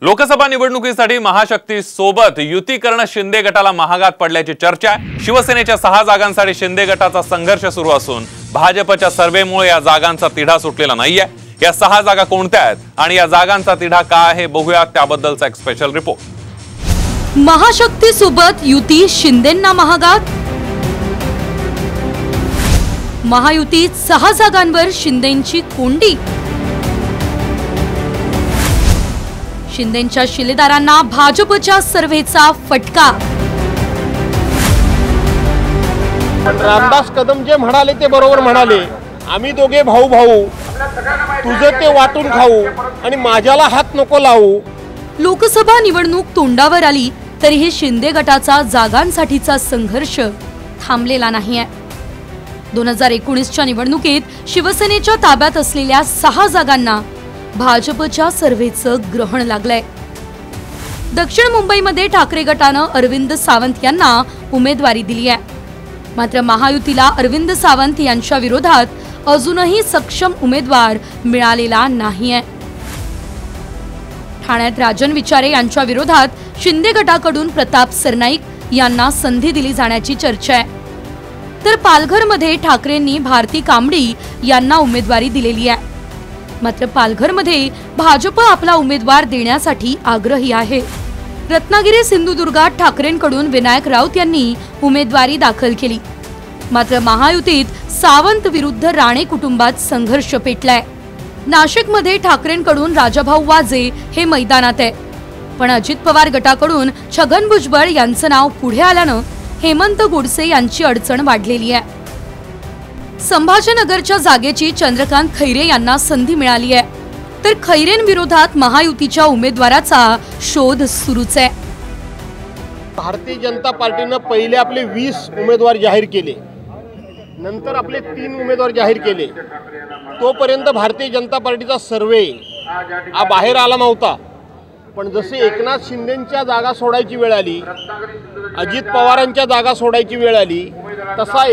लोकसभा निवडणुकीसाठी महाशक्ती सोबत युती करणं शिंदे गटाला महागात पडल्याची चर्चा आहे। शिवसेनेच्या 6 जागांसाठी शिंदे गटाचा संघर्ष सुरू असून भाजपच्या सर्वेमुळे या जागांचा तिढा सुटलेला नाहीये। या 6 जागा कोणत्या आहेत आणि या जागांचा तिढा काय आहे बघूया त्याबद्दलचा एक स्पेशल रिपोर्ट। महाशक्ती सोबत युती शिंदेंना महागात। महायुतीत 6 जागांवर शिंदेंची कोंडी। शिंदेंच्या शिलेदारांना भाजपच्या सर्व्हेचा फटका। रामदास कदम जे म्हणाले ते बरोबर म्हणाले, आम्ही दोघे भाऊ भाऊ, तुझे ते वाटून खाऊ आणि माझ्याला हात नको लावू। लोकसभा निवडणूक तोंडावर आली तरीही शिंदे गटाचा जागांसाठीचा संघर्ष थांबलेला नाहीये। 2019च्या निवडणुकीत शिवसेनेच्या ताब्यात असलेल्या 6 जागांना भाजपच्या सर्व्हेचं ग्रहण लागलंय। दक्षिण मुंबईमध्ये ठाकरे गटानं अरविंद सावंत यांना उमेदवारी दिली आहे, मात्र महायुतीला अरविंद सावंत यांच्या विरोधात अजूनही सक्षम उमेदवार मिळालेला नाहीये। ठाण्यात राजन विचारे यांच्या विरोधात शिंदे गटाकडून प्रताप सरनाईक यांना संधी दिली जाण्याची चर्चा आहे, तर पालघरमध्ये ठाकरेंनी भारती कांबडी यांना उमेदवारी दिलेली आहे। मात्र पालघरमध्ये भाजप आपला उमेदवार देण्यासाठी आग्रही आहे। रत्नागिरी सिंधुदुर्गात ठाकरेंकडून विनायक राऊत यांनी उमेदवारी दाखल केली, मात्र महायुतीत सावंत विरुद्ध राणे कुटुंबात संघर्ष पेटलाय। नाशिकमध्ये ठाकरेंकडून राजाभाऊ वाजे हे मैदानात आहे, पण अजित पवार गटाकडून छगन भुजबळ यांचं नाव पुढे आल्यानं हेमंत गोडसे यांची अडचण वाढलेली आहे। संभाजीनगरच्या जागेची चंद्रकांत खैरे यांना संधी मिळाली आहे, तर खैरेंविरोधात महायुतीच्या उमेदवाराचा शोध सुरूच आहे। भारतीय जनता पार्टीने पहिले आपले 20 उमेदवार जाहीर केले, नंतर आपले 3 उमेदवार जाहीर केले। तोपर्यंत भारतीय जनता पार्टीचा सर्वे बाहेर आला नव्हता, पण जसे एकनाथ शिंदेंच्या जागा सोडायची वेळ आली, अजित पवारांच्या जागा सोडायची वेळ आली, तसा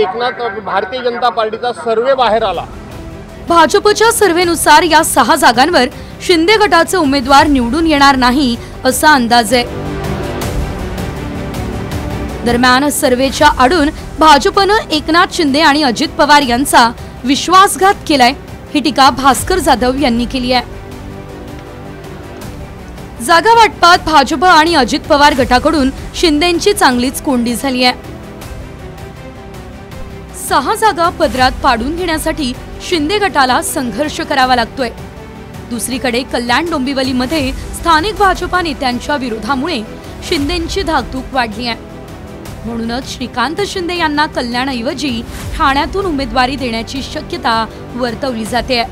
भारतीय जनता पार्टीचा सर्वे बाहेर आला। भाजपच्या सर्वेनुसार या 6 जागांवर शिंदे गटाचे उमेदवार निवडून येणार नाही असा अंदाज आहे। दरम्यान सर्वेच्या आडून भाजपनं एकनाथ शिंदे आणि अजित पवार यांचा विश्वासघात केलाय, ही टीका भास्कर जाधव यांनी केली आहे। जागा वाटपात भाजप आणि अजित पवार गटाकडून शिंदेंची चांगलीच कोंडी झाली आहे। 6 जागा पदरात पाडून घेण्यासाठी शिंदे गटाला संघर्ष करावा लागतोय। दुसरीकडे कल्याण डोंबिवलीमध्ये स्थानिक भाजपा नेत्यांच्या विरोधामुळे शिंदेंची धाकधूक वाढली आहे। म्हणूनच श्रीकांत शिंदे यांना कल्याणऐवजी ठाण्यातून उमेदवारी देण्याची शक्यता वर्तवली जाते।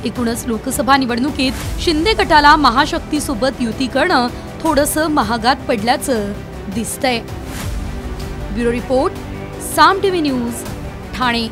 एकूणच लोकसभा निवडणुकीत शिंदे गटाला महाशक्ती सोबत युती करणं थोडंसं महागात पडल्याचं दिसतंय। ब्युरो रिपोर्ट, साम टीव्ही न्यूज, ठाणे।